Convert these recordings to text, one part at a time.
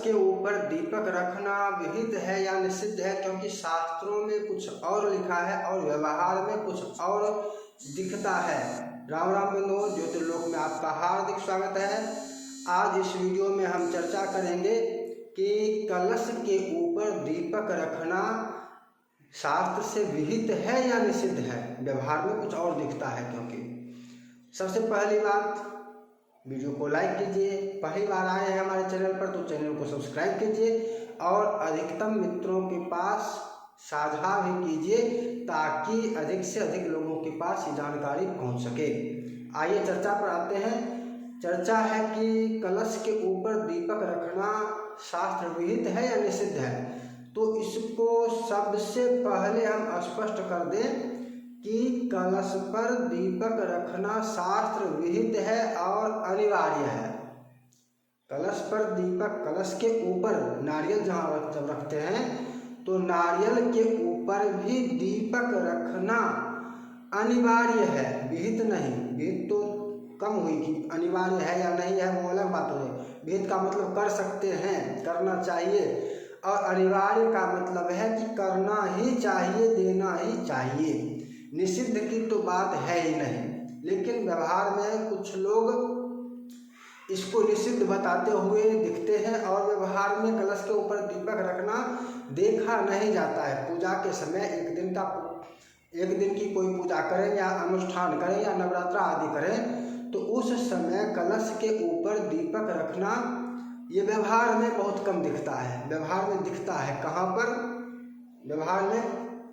के ऊपर दीपक रखना विहित है या निषिद्ध है, क्योंकि शास्त्रों में कुछ और लिखा है और व्यवहार में कुछ और दिखता है। राम राम बंधुओं, ज्योतिर्लोक में आपका हार्दिक स्वागत है। आज इस वीडियो में हम चर्चा करेंगे कि कलश के ऊपर दीपक रखना शास्त्र से विहित है या निषिद्ध है, व्यवहार में कुछ और दिखता है। क्योंकि सबसे पहली बात, वीडियो को लाइक कीजिए, पहली बार आए हैं हमारे चैनल पर तो चैनल को सब्सक्राइब कीजिए और अधिकतम मित्रों के पास साझा भी कीजिए ताकि अधिक से अधिक लोगों के पास ये जानकारी पहुंच सके। आइए चर्चा पर आते हैं। चर्चा है कि कलश के ऊपर दीपक रखना शास्त्र विहित है या निषिद्ध है। तो इसको सबसे पहले हम स्पष्ट कर दें कि कलश पर दीपक रखना शास्त्र विहित है और अनिवार्य है। कलश पर दीपक, कलश के ऊपर नारियल जहाँ जब रखते हैं तो नारियल के ऊपर भी दीपक रखना अनिवार्य है, विहित नहीं। विहित तो कम हुई कि अनिवार्य है या नहीं है वो अलग बात है। विहित का मतलब कर सकते हैं, करना चाहिए, और अनिवार्य का मतलब है कि करना ही चाहिए, देना ही चाहिए। निषिद्ध की तो बात है ही नहीं, लेकिन व्यवहार में कुछ लोग इसको निषिद्ध बताते हुए दिखते हैं और व्यवहार में कलश के ऊपर दीपक रखना देखा नहीं जाता है। पूजा के समय एक दिन की कोई पूजा करें या अनुष्ठान करें या नवरात्रा आदि करें तो उस समय कलश के ऊपर दीपक रखना ये व्यवहार में बहुत कम दिखता है। व्यवहार में दिखता है कहाँ पर? व्यवहार में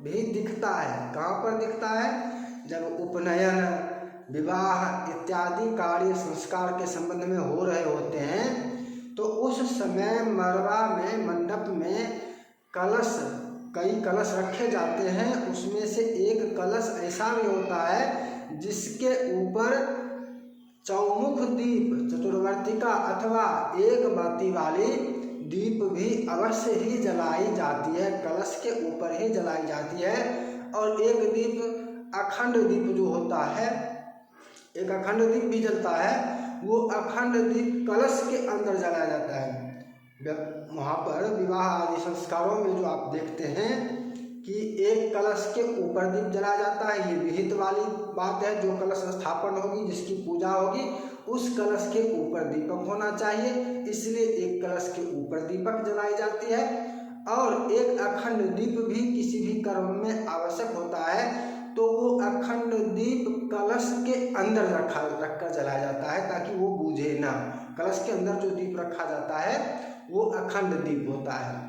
भी दिखता है। कहाँ पर दिखता है? जब उपनयन, विवाह इत्यादि कार्य संस्कार के संबंध में हो रहे होते हैं तो उस समय मरवा में, मंडप में कई कलश रखे जाते हैं। उसमें से एक कलश ऐसा भी होता है जिसके ऊपर चौमुख दीप, चतुर्वर्तिका अथवा एक बाती वाली दीप भी अवश्य ही जलाई जाती है, कलश के ऊपर ही जलाई जाती है। और एक दीप, अखंड दीप जो होता है, एक अखंड दीप भी जलता है, वो अखंड दीप कलश के अंदर जलाया जाता है। वहाँ पर विवाह आदि संस्कारों में जो आप देखते हैं कि एक कलश के ऊपर दीप जलाया जाता है, ये विहित वाली बात है। जो कलश स्थापन होगी, जिसकी पूजा होगी, उस कलश के ऊपर दीपक होना चाहिए, इसलिए एक कलश के ऊपर दीपक जलाई जाती है। और एक अखंड दीप भी किसी भी कर्म में आवश्यक होता है तो वो अखंड दीप कलश के अंदर रखकर जलाया जाता है ताकि वो बूझे ना। कलश के अंदर जो दीप रखा जाता है वो अखंड दीप होता है।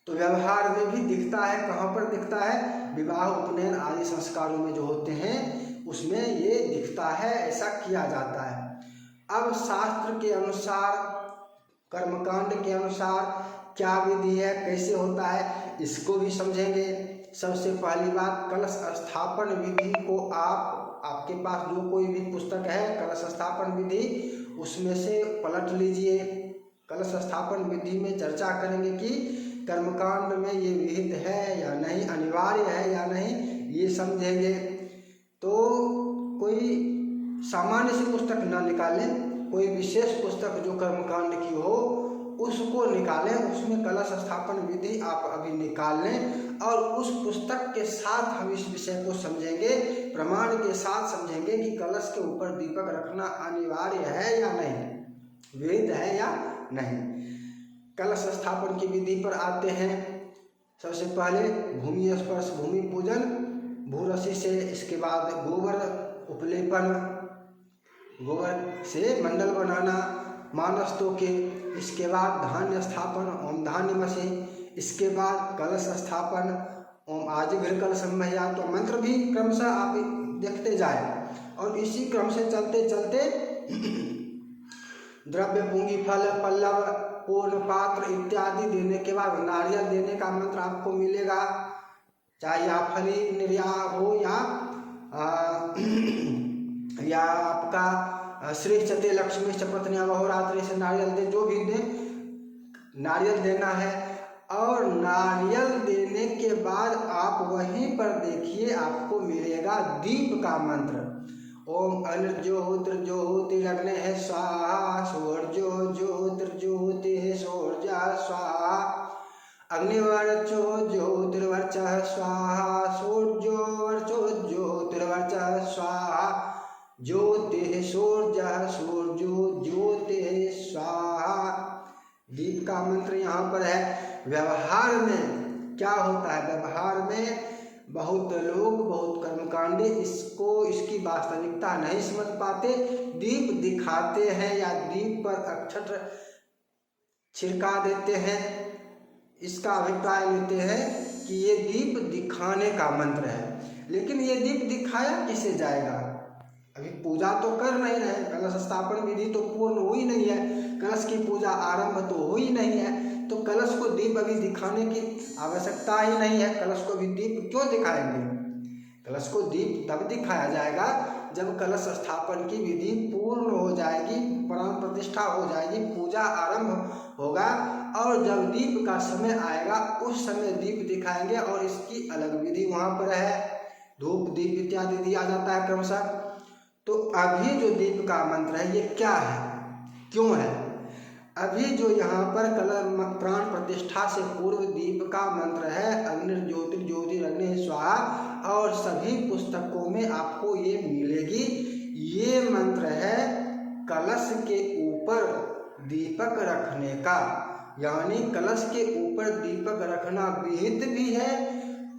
तो व्यवहार में भी दिखता है। कहाँ पर दिखता है? विवाह, उपनयन आदि संस्कारों में जो होते हैं उसमें ये दिखता है, ऐसा किया जाता है। अब शास्त्र के अनुसार, कर्मकांड के अनुसार क्या विधि है, कैसे होता है, इसको भी समझेंगे। सबसे पहली बात, कलश स्थापन विधि को आपके पास जो कोई भी पुस्तक है कलश स्थापन विधि, उसमें से पलट लीजिए। कलश स्थापन विधि में चर्चा करेंगे कि कर्मकांड में ये विहित है या नहीं, अनिवार्य है या नहीं, ये समझेंगे। तो कोई सामान्य सी पुस्तक ना निकालें, कोई विशेष पुस्तक जो कर्मकांड की हो उसको निकालें, उसमें कलश स्थापन विधि आप अभी निकाल लें और उस पुस्तक के साथ हम इस विषय को समझेंगे, प्रमाण के साथ समझेंगे कि कलश के ऊपर दीपक रखना अनिवार्य है या नहीं, विहित है या नहीं। कलश स्थापन की विधि पर आते हैं। सबसे पहले भूमि स्पर्श, भूमि पूजन, भूरसी से, इसके बाद गोबर उपलेपन, गोबर से मंडल बनाना मानस्तों के, इसके बाद धान्य स्थापन, ओम धान्य मसी, इसके बाद कलश स्थापन, ओम आजिघ्र कलश मह्या। तो मंत्र भी क्रमशः आप देखते जाए और इसी क्रम से चलते चलते द्रव्य, पुंगी, फल, पल्लव, पूर्ण, पात्र इत्यादि देने के बाद नारियल देने का मंत्र आपको मिलेगा, चाहे या फली निर्याह हो या आपका श्री चते लक्ष्मी चपत्निया बहुरात्रि से नारियल दे, जो भी दे नारियल देना है। और नारियल देने के बाद आप वहीं पर देखिए आपको मिलेगा दीप का मंत्र, ओम अनिर्ज्योतिर्ज्योतिरग्ने स्वाहा, सोर्ज्योतिर्ज्योतिः अग्निवर्चो ज्योतिर्वर्चः स्वाहा, सूर्योवर्चो ज्योतिर्वर्चः स्वाहा, ज्योतिः सूर्यः सूर्यो ज्योतिः स्वाहा। दीप का मंत्र यहाँ पर है। व्यवहार में क्या होता है? व्यवहार में बहुत लोग, बहुत कर्मकांडी इसकी वास्तविकता नहीं समझ पाते, दीप दिखाते हैं या दीप पर अक्षत छिड़का देते हैं, इसका अभिप्राय लेते हैं कि ये दीप दिखाने का मंत्र है। लेकिन ये दीप दिखाया किसे जाएगा? अभी पूजा तो कर नहीं रहे, कलश स्थापन विधि तो पूर्ण हुई नहीं है, कलश की पूजा आरंभ तो हुई नहीं है, तो कलश को दीप अभी दिखाने की आवश्यकता ही नहीं है। कलश को भी दीप क्यों दिखाएंगे? कलश को दीप तब दिखाया जाएगा जब कलश स्थापन की विधि पूर्ण हो जाएगी, प्राण प्रतिष्ठा हो जाएगी, पूजा आरंभ होगा, और जब दीप का समय आएगा उस समय दीप दिखाएंगे। और इसकी अलग विधि वहाँ पर है, धूप दीप इत्यादि दिया जाता है क्रमशः। तो अभी जो दीप का मंत्र है ये क्या है, क्यों है? अभी जो यहाँ पर प्राण प्रतिष्ठा से पूर्व दीप का मंत्र है अग्निर्ज्योतिर्ज्योतिरग्निः स्वाहा, और सभी पुस्तकों में आपको ये मिलेगी। ये मंत्र है कलश के ऊपर दीपक रखने का, यानी कलश के ऊपर दीपक रखना विहित भी है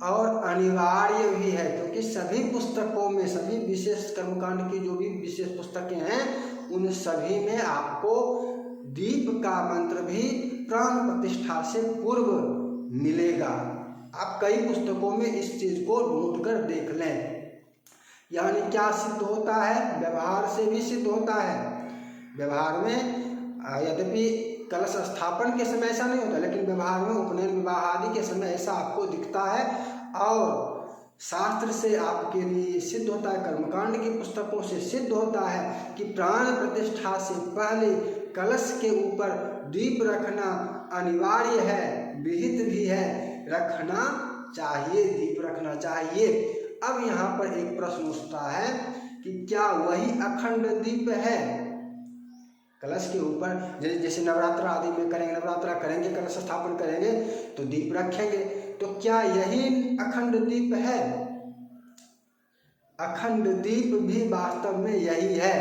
और अनिवार्य भी है, क्योंकि सभी पुस्तकों में, सभी विशेष कर्मकांड की जो भी विशेष पुस्तकें हैं उन सभी में आपको दीप का मंत्र भी प्राण प्रतिष्ठा से पूर्व मिलेगा। आप कई पुस्तकों में इस चीज को ढूंढ कर देख लें। यानी क्या सिद्ध होता है? व्यवहार से भी सिद्ध होता है। व्यवहार में यद्यपि कलश स्थापन के समय ऐसा नहीं होता, लेकिन व्यवहार में उपनयन विवाह आदि के समय ऐसा आपको दिखता है, और शास्त्र से आपके लिए सिद्ध होता है, कर्मकांड की पुस्तकों से सिद्ध होता है कि प्राण प्रतिष्ठा से पहले कलश के ऊपर दीप रखना अनिवार्य है, विहित भी है, रखना चाहिए, दीप रखना चाहिए। अब यहाँ पर एक प्रश्न उठता है कि क्या वही अखंड दीप है कलश के ऊपर? जैसे नवरात्र आदि में करेंगे, नवरात्रा करेंगे, कलश स्थापन करेंगे तो दीप रखेंगे, तो क्या यही अखंड दीप है? अखंड दीप भी वास्तव में यही है,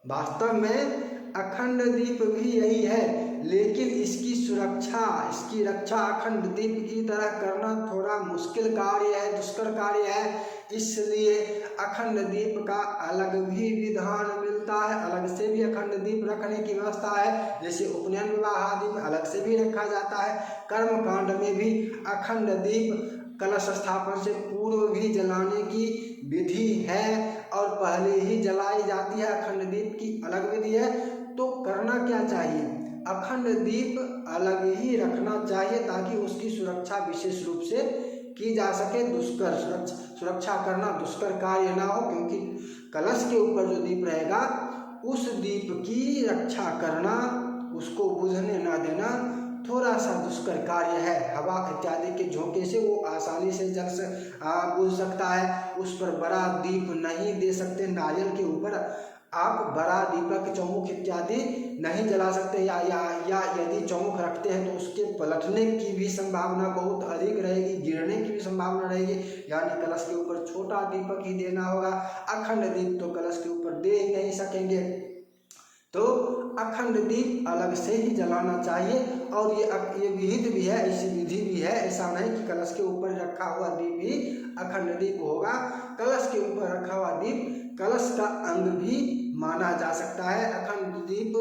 वास्तव में अखंड दीप भी यही है, लेकिन इसकी सुरक्षा, इसकी रक्षा अखंड दीप की तरह करना थोड़ा मुश्किल कार्य है, दुष्कर कार्य है। इसलिए अखंड दीप का अलग भी विधान मिलता है, अलग से भी अखंड दीप रखने की व्यवस्था है। जैसे उपनयन विवाह आदि में अलग से भी रखा जाता है, कर्म कांड में भी अखंड दीप कलश स्थापन से पूर्व भी जलाने की विधि है, और पहले ही जलाई जाती है। अखंड दीप की अलग विधि है। तो करना क्या चाहिए? अखंड दीप अलग ही रखना चाहिए ताकि उसकी सुरक्षा विशेष रूप से की जा सके। दुष्कर सुरक्षा करना दुष्कर कार्य ना हो, क्योंकि कलश के ऊपर जो दीप रहेगा उस दीप की रक्षा करना, उसको बुझने ना देना थोड़ा सा दुष्कर कार्य है। हवा इत्यादि के झोंके से वो आसानी से जल से बुझ सकता है। उस पर बड़ा दीप नहीं दे सकते, नारियल के ऊपर आप बड़ा दीपक चौमुख इत्यादि नहीं जला सकते, या यदि चौमुख रखते हैं तो उसके पलटने की भी संभावना बहुत अधिक रहेगी, गिरने की भी संभावना रहेगी। यानी कलश के ऊपर छोटा दीपक ही देना होगा। अखंड दीप तो कलश के ऊपर दे ही नहीं सकेंगे, तो अखंड दीप अलग से ही जलाना चाहिए। और ये विहित भी है, ऐसी विधि भी है। ऐसा नहीं कि कलश के ऊपर रखा हुआ दीप ही अखंड दीप होगा। कलश के ऊपर रखा हुआ दीप कलश का अंग भी माना जा सकता है। अखंड दीप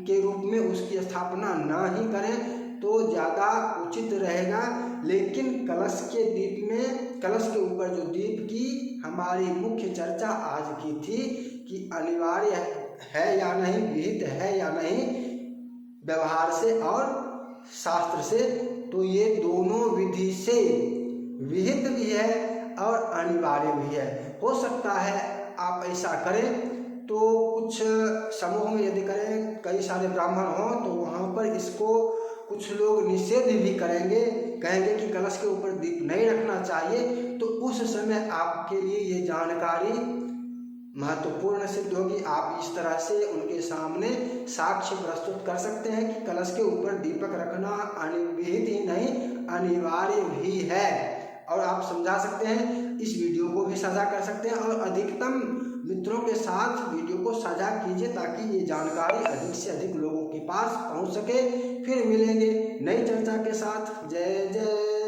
के रूप में उसकी स्थापना ना ही करें तो ज़्यादा उचित रहेगा। लेकिन कलश के दीप में, कलश के ऊपर जो दीप की हमारी मुख्य चर्चा आज की थी कि अनिवार्य है या नहीं, विहित है या नहीं व्यवहार से और शास्त्र से, तो ये दोनों विधि से विहित भी है और अनिवार्य भी है। हो सकता है आप ऐसा करें तो कुछ समूह में यदि करें, कई सारे ब्राह्मण हों तो वहाँ पर इसको कुछ लोग निषेध भी करेंगे, कहेंगे कि कलश के ऊपर दीप नहीं रखना चाहिए। तो उस समय आपके लिए ये जानकारी महत्वपूर्ण सिद्ध होगी। आप इस तरह से उनके सामने साक्ष्य प्रस्तुत कर सकते हैं कि कलश के ऊपर दीपक रखना अनिवार्य ही नहीं अनिवार्य भी है। और आप समझा सकते हैं, इस वीडियो को भी साझा कर सकते हैं और अधिकतम मित्रों के साथ वीडियो को साझा कीजिए ताकि ये जानकारी अधिक से अधिक लोगों के पास पहुंच सके। फिर मिलेंगे नई चर्चा के साथ। जय जय।